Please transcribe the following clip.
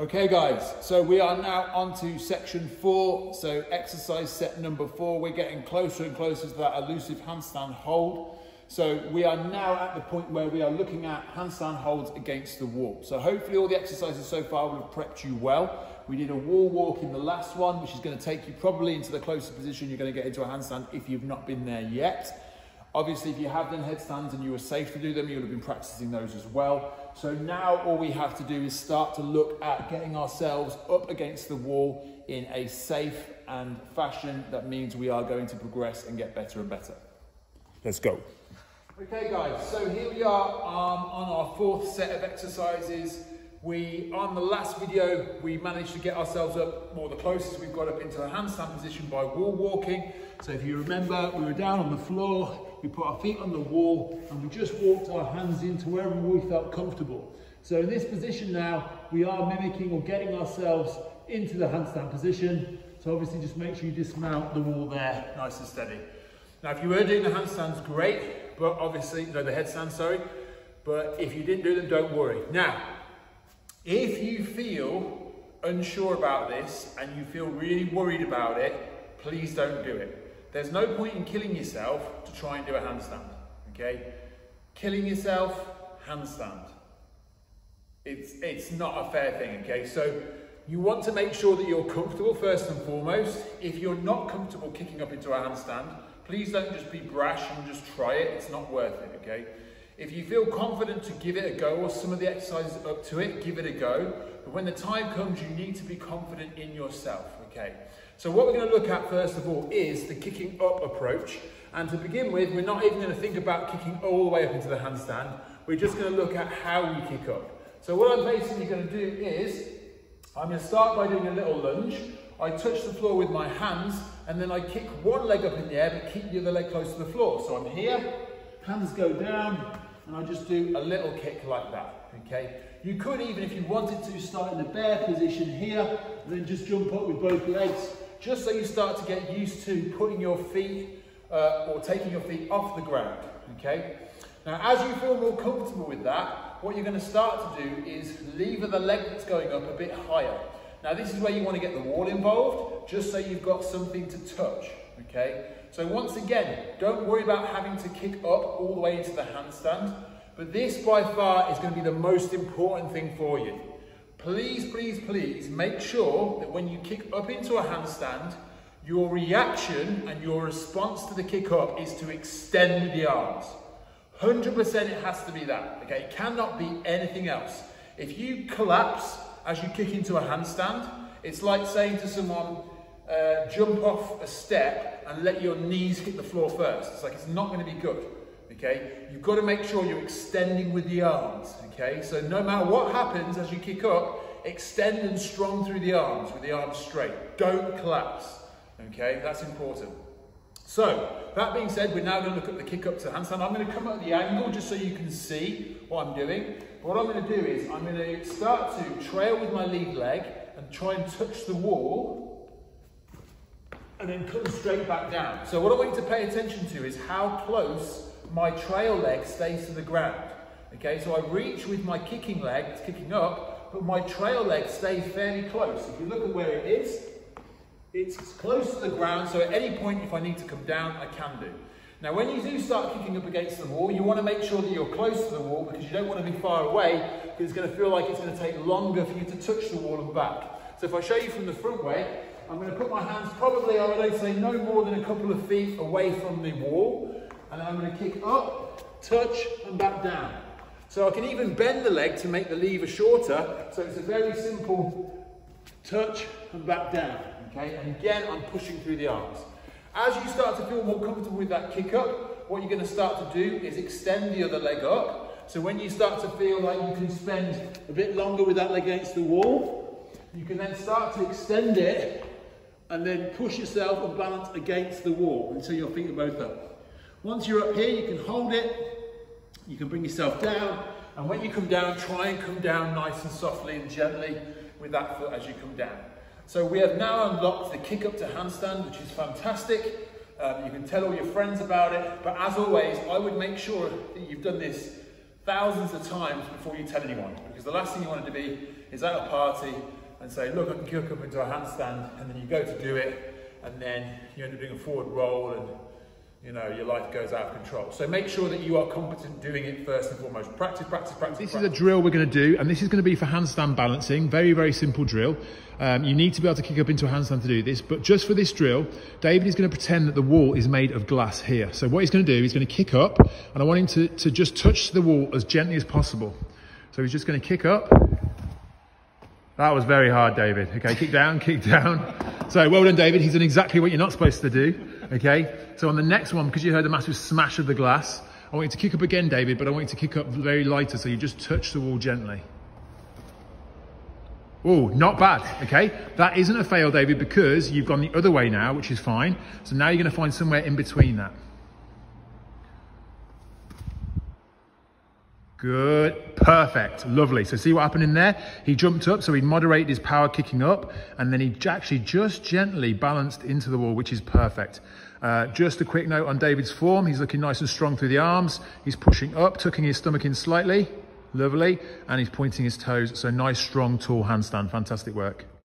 Okay guys, so we are now on to section 4, so exercise set number 4. We're getting closer and closer to that elusive handstand hold. So we are now at the point where we are looking at handstand holds against the wall. So hopefully all the exercises so far will have prepped you well. We did a wall walk in the last one, which is going to take you probably into the closest position you're going to get into a handstand if you've not been there yet. Obviously, if you have done headstands and you were safe to do them, you would have been practicing those as well. So now all we have to do is start to look at getting ourselves up against the wall in a safe and fashion that means we are going to progress and get better and better. Let's go. Okay guys, so here we are on our 4th set of exercises. On the last video, we managed to get ourselves up, or the closest we've got up into a handstand position by wall walking. So if you remember, we were down on the floor, we put our feet on the wall, and we just walked our hands into wherever we felt comfortable. So in this position now, we are mimicking or getting ourselves into the handstand position. So obviously just make sure you dismount the wall there, nice and steady. Now if you were doing the handstands, great, but obviously, no, the headstands, sorry. But if you didn't do them, don't worry. Now, if you feel unsure about this and you feel really worried about it, please don't do it. There's no point in killing yourself to try and do a handstand, okay? Killing yourself, handstand. It's not a fair thing, okay? So you want to make sure that you're comfortable first and foremost. If you're not comfortable kicking up into a handstand, please don't just be brash and just try it. It's not worth it, okay? If you feel confident to give it a go, or some of the exercises up to it, give it a go. But when the time comes, you need to be confident in yourself, okay? So what we're going to look at first of all is the kicking up approach. And to begin with, we're not even going to think about kicking all the way up into the handstand. We're just going to look at how we kick up. So what I'm basically going to do is, I'm going to start by doing a little lunge. I touch the floor with my hands, and then I kick one leg up in the air, but keep the other leg close to the floor. So I'm here, hands go down, and I just do a little kick like that, okay? You could even, if you wanted to, start in the bear position here, and then just jump up with both legs, just so you start to get used to putting your feet, or taking your feet off the ground, okay? Now, as you feel more comfortable with that, what you're going to start to do is lever the leg that's going up a bit higher. Now, this is where you want to get the wall involved, just so you've got something to touch, okay? So once again, don't worry about having to kick up all the way into the handstand, but this by far is going to be the most important thing for you. Please, please, please make sure that when you kick up into a handstand, your reaction and your response to the kick up is to extend the arms. 100% it has to be that, okay? It cannot be anything else. If you collapse as you kick into a handstand, it's like saying to someone, jump off a step and let your knees hit the floor first. It's like, it's not going to be good, okay? You've got to make sure you're extending with the arms, okay? So no matter what happens as you kick up, extend and strong through the arms with the arms straight. Don't collapse, okay? That's important. So, that being said, we're now going to look at the kick up to handstand. I'm going to come at the angle just so you can see what I'm doing. What I'm going to do is, I'm going to start to trail with my lead leg and try and touch the wall and then come straight back down. So what I want you to pay attention to is how close my trail leg stays to the ground. Okay, so I reach with my kicking leg, it's kicking up, but my trail leg stays fairly close. If you look at where it is, it's close to the ground, so at any point if I need to come down, I can do. Now when you do start kicking up against the wall, you want to make sure that you're close to the wall because you don't want to be far away, because it's going to feel like it's going to take longer for you to touch the wall and back. So if I show you from the front way, I'm going to put my hands probably, I would say, no more than a couple of feet away from the wall, and then I'm going to kick up, touch, and back down. So I can even bend the leg to make the lever shorter, so it's a very simple touch and back down, okay? And again, I'm pushing through the arms. As you start to feel more comfortable with that kick up, what you're going to start to do is extend the other leg up. So when you start to feel like you can spend a bit longer with that leg against the wall, you can then start to extend it and then push yourself and balance against the wall until your feet are both up. Once you're up here, you can hold it, you can bring yourself down, and when you come down, try and come down nice and softly and gently with that foot as you come down. So we have now unlocked the kick up to handstand, which is fantastic. You can tell all your friends about it, but as always, I would make sure that you've done this thousands of times before you tell anyone, because the last thing you want to be is at a party and say, look, I can kick up into a handstand, and then you go to do it, and then you end up doing a forward roll, and you know, your life goes out of control. So make sure that you are competent doing it first and foremost. Practice, practice, practice. This is a drill we're going to do, and this is going to be for handstand balancing. Very, very simple drill. You need to be able to kick up into a handstand to do this, but just for this drill, David is going to pretend that the wall is made of glass here. So what he's going to do, he's going to kick up, and I want him to just touch the wall as gently as possible. So he's just going to kick up. That was very hard, David. Okay, kick down, kick down. So well done, David. He's done exactly what you're not supposed to do. Okay, so on the next one, because you heard the massive smash of the glass, I want you to kick up again, David, but I want you to kick up very lighter, so you just touch the wall gently. Oh, not bad, okay? That isn't a fail, David, because you've gone the other way now, which is fine. So now you're going to find somewhere in between that. Good, perfect, lovely. So see what happened in there? He jumped up, so he moderated his power kicking up, and then he actually just gently balanced into the wall, which is perfect. Just a quick note on David's form. He's looking nice and strong through the arms. He's pushing up, tucking his stomach in slightly. Lovely. And he's pointing his toes. So nice, strong, tall handstand. Fantastic work.